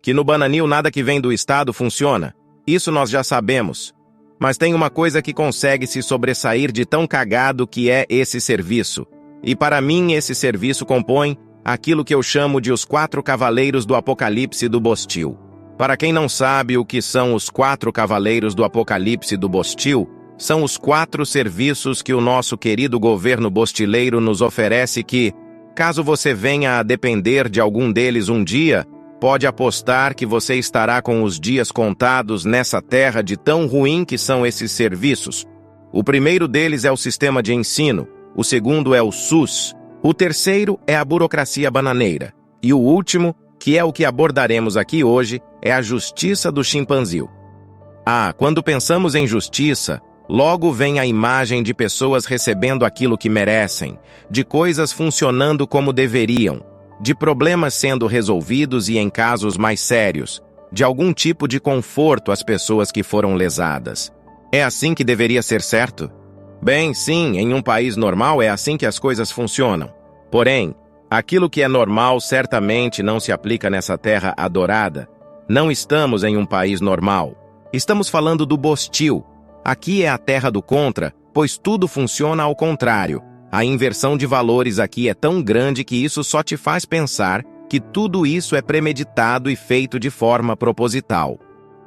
que no Bananil nada que vem do Estado funciona. Isso nós já sabemos. Mas tem uma coisa que consegue se sobressair de tão cagado que é esse serviço. E para mim esse serviço compõe aquilo que eu chamo de os 4 cavaleiros do Apocalipse do Bostil. Para quem não sabe o que são os 4 cavaleiros do Apocalipse do Bostil, são os 4 serviços que o nosso querido governo bostileiro nos oferece que, caso você venha a depender de algum deles um dia, pode apostar que você estará com os dias contados nessa terra de tão ruim que são esses serviços. O primeiro deles é o sistema de ensino, o segundo é o SUS, o terceiro é a burocracia bananeira, e o último, que é o que abordaremos aqui hoje, é a justiça do chimpanzil. Quando pensamos em justiça, logo vem a imagem de pessoas recebendo aquilo que merecem, de coisas funcionando como deveriam, de problemas sendo resolvidos e em casos mais sérios, de algum tipo de conforto às pessoas que foram lesadas. É assim que deveria ser, certo? Bem, sim, em um país normal é assim que as coisas funcionam. Porém, aquilo que é normal certamente não se aplica nessa terra adorada. Não estamos em um país normal. Estamos falando do Bostil. Aqui é a terra do contra, pois tudo funciona ao contrário. A inversão de valores aqui é tão grande que isso só te faz pensar que tudo isso é premeditado e feito de forma proposital.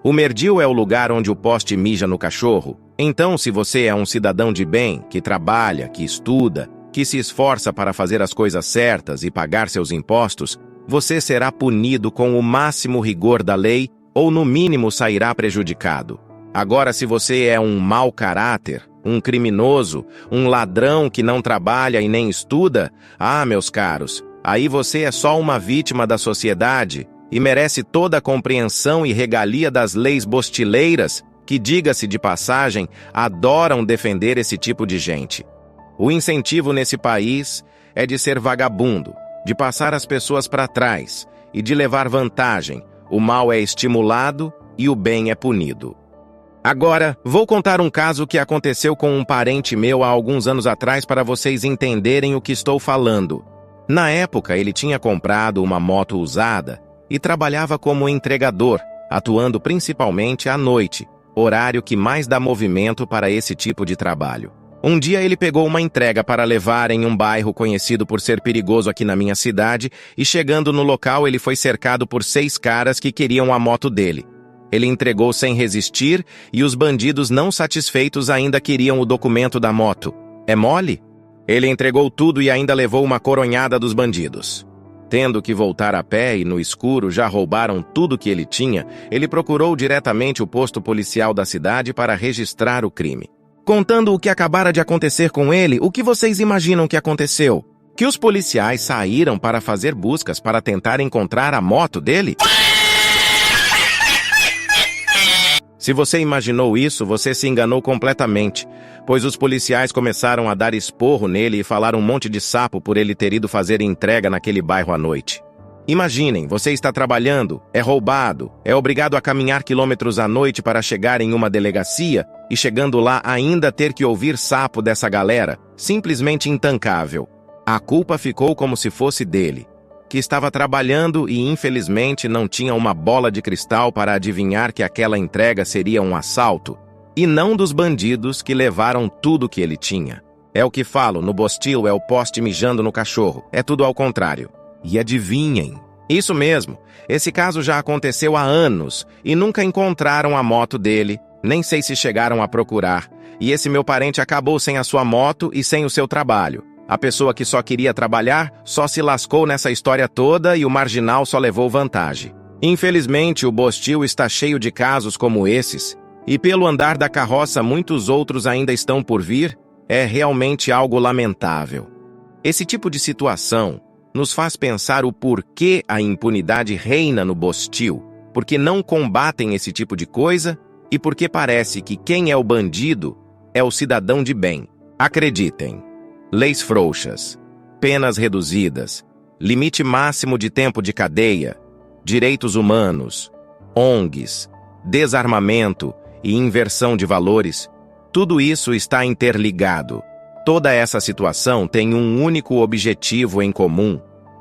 O merdil é o lugar onde o poste mija no cachorro. Então, se você é um cidadão de bem, que trabalha, que estuda, que se esforça para fazer as coisas certas e pagar seus impostos, você será punido com o máximo rigor da lei ou, no mínimo, sairá prejudicado. Agora, se você é um mau caráter, um criminoso, um ladrão que não trabalha e nem estuda, meus caros, aí você é só uma vítima da sociedade e merece toda a compreensão e regalia das leis bostileiras que, diga-se de passagem, adoram defender esse tipo de gente. O incentivo nesse país é de ser vagabundo, de passar as pessoas para trás e de levar vantagem. O mal é estimulado e o bem é punido. Agora, vou contar um caso que aconteceu com um parente meu há alguns anos atrás para vocês entenderem o que estou falando. Na época, ele tinha comprado uma moto usada e trabalhava como entregador, atuando principalmente à noite, horário que mais dá movimento para esse tipo de trabalho. Um dia ele pegou uma entrega para levar em um bairro conhecido por ser perigoso aqui na minha cidade e, chegando no local, ele foi cercado por 6 caras que queriam a moto dele. Ele entregou sem resistir e os bandidos, não satisfeitos, ainda queriam o documento da moto. É mole? Ele entregou tudo e ainda levou uma coronhada dos bandidos. Tendo que voltar a pé e no escuro já roubaram tudo que ele tinha, ele procurou diretamente o posto policial da cidade para registrar o crime. Contando o que acabara de acontecer com ele, o que vocês imaginam que aconteceu? Que os policiais saíram para fazer buscas para tentar encontrar a moto dele? Se você imaginou isso, você se enganou completamente, pois os policiais começaram a dar esporro nele e falar um monte de sapo por ele ter ido fazer entrega naquele bairro à noite. Imaginem, você está trabalhando, é roubado, é obrigado a caminhar quilômetros à noite para chegar em uma delegacia e, chegando lá, ainda ter que ouvir sapo dessa galera, simplesmente intancável. A culpa ficou como se fosse dele, que estava trabalhando e, infelizmente, não tinha uma bola de cristal para adivinhar que aquela entrega seria um assalto, e não dos bandidos que levaram tudo que ele tinha. É o que falo, no Bostil é o poste mijando no cachorro, é tudo ao contrário. E adivinhem, isso mesmo, esse caso já aconteceu há anos e nunca encontraram a moto dele, nem sei se chegaram a procurar, e esse meu parente acabou sem a sua moto e sem o seu trabalho. A pessoa que só queria trabalhar só se lascou nessa história toda e o marginal só levou vantagem. Infelizmente, o Bostil está cheio de casos como esses, e pelo andar da carroça muitos outros ainda estão por vir. É realmente algo lamentável. Esse tipo de situação nos faz pensar o porquê a impunidade reina no Bostil, porque não combatem esse tipo de coisa e porque parece que quem é o bandido é o cidadão de bem. Acreditem. Leis frouxas, penas reduzidas, limite máximo de tempo de cadeia, direitos humanos, ONGs, desarmamento e inversão de valores, tudo isso está interligado. Toda essa situação tem um único objetivo em comum,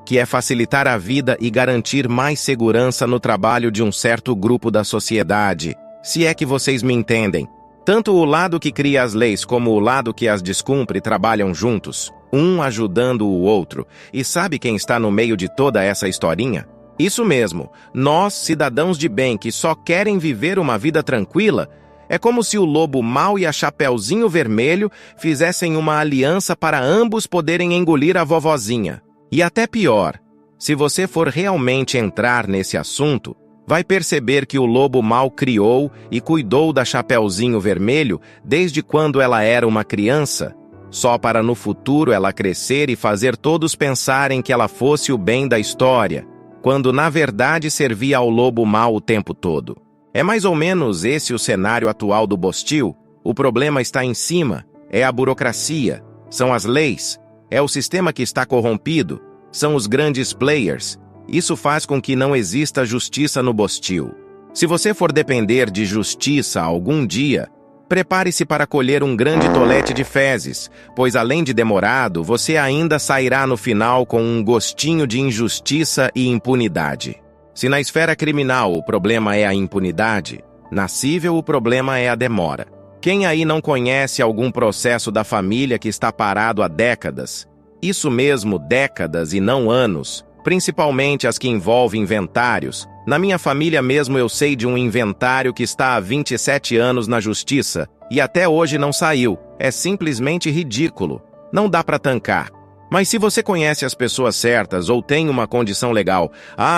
que é facilitar a vida e garantir mais segurança no trabalho de um certo grupo da sociedade, se é que vocês me entendem. Tanto o lado que cria as leis como o lado que as descumpre trabalham juntos, um ajudando o outro. E sabe quem está no meio de toda essa historinha? Isso mesmo, nós, cidadãos de bem que só querem viver uma vida tranquila. É como se o lobo mau e a Chapeuzinho Vermelho fizessem uma aliança para ambos poderem engolir a vovozinha. E até pior, se você for realmente entrar nesse assunto, vai perceber que o lobo mau criou e cuidou da Chapeuzinho Vermelho desde quando ela era uma criança, só para no futuro ela crescer e fazer todos pensarem que ela fosse o bem da história, quando na verdade servia ao lobo mau o tempo todo. É mais ou menos esse o cenário atual do Bostil. O problema está em cima, é a burocracia, são as leis, é o sistema que está corrompido, são os grandes players. Isso faz com que não exista justiça no Bostil. Se você for depender de justiça algum dia, prepare-se para colher um grande tolete de fezes, pois além de demorado, você ainda sairá no final com um gostinho de injustiça e impunidade. Se na esfera criminal o problema é a impunidade, na civil o problema é a demora. Quem aí não conhece algum processo da família que está parado há décadas? Isso mesmo, décadas e não anos, principalmente as que envolvem inventários. Na minha família mesmo eu sei de um inventário que está há 27 anos na justiça e até hoje não saiu. É simplesmente ridículo. Não dá para tancar. Mas se você conhece as pessoas certas ou tem uma condição legal,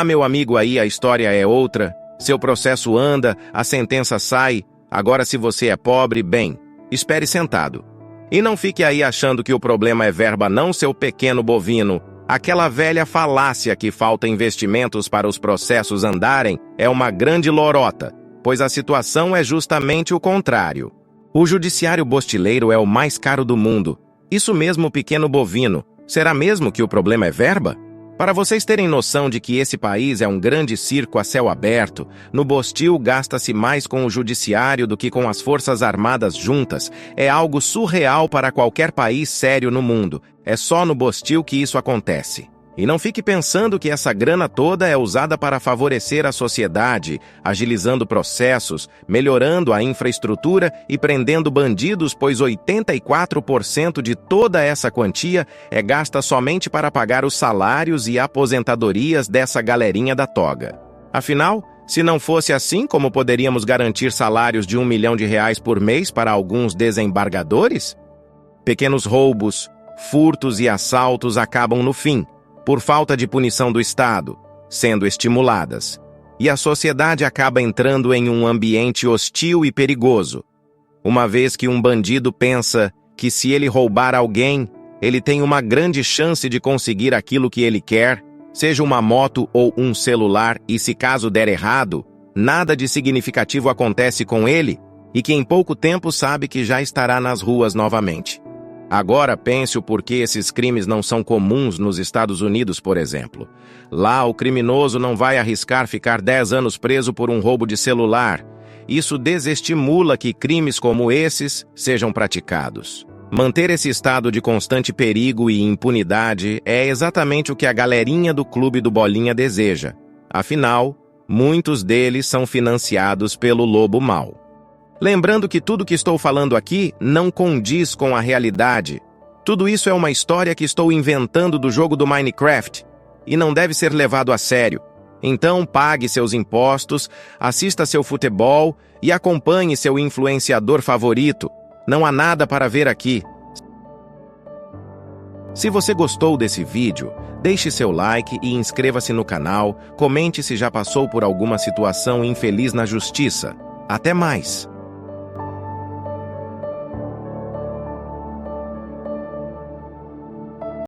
meu amigo, aí a história é outra, seu processo anda, a sentença sai. Agora se você é pobre, bem, espere sentado. E não fique aí achando que o problema é verba não, seu pequeno bovino. Aquela velha falácia que falta investimentos para os processos andarem é uma grande lorota, pois a situação é justamente o contrário. O judiciário bostileiro é o mais caro do mundo. Isso mesmo, pequeno bovino. Será mesmo que o problema é verba? Para vocês terem noção de que esse país é um grande circo a céu aberto, no Bostil gasta-se mais com o judiciário do que com as forças armadas juntas. É algo surreal para qualquer país sério no mundo. É só no Bostil que isso acontece. E não fique pensando que essa grana toda é usada para favorecer a sociedade, agilizando processos, melhorando a infraestrutura e prendendo bandidos, pois 84% de toda essa quantia é gasta somente para pagar os salários e aposentadorias dessa galerinha da toga. Afinal, se não fosse assim, como poderíamos garantir salários de R$1 milhão por mês para alguns desembargadores? Pequenos roubos, furtos e assaltos acabam no fim, por falta de punição do Estado, sendo estimuladas. E a sociedade acaba entrando em um ambiente hostil e perigoso, uma vez que um bandido pensa que se ele roubar alguém, ele tem uma grande chance de conseguir aquilo que ele quer, seja uma moto ou um celular, e se caso der errado, nada de significativo acontece com ele, e que em pouco tempo sabe que já estará nas ruas novamente. Agora pense o porquê esses crimes não são comuns nos Estados Unidos, por exemplo. Lá, o criminoso não vai arriscar ficar 10 anos preso por um roubo de celular. Isso desestimula que crimes como esses sejam praticados. Manter esse estado de constante perigo e impunidade é exatamente o que a galerinha do Clube do Bolinha deseja. Afinal, muitos deles são financiados pelo lobo mau. Lembrando que tudo que estou falando aqui não condiz com a realidade. Tudo isso é uma história que estou inventando do jogo do Minecraft e não deve ser levado a sério. Então pague seus impostos, assista seu futebol e acompanhe seu influenciador favorito. Não há nada para ver aqui. Se você gostou desse vídeo, deixe seu like e inscreva-se no canal, comente se já passou por alguma situação infeliz na justiça. Até mais!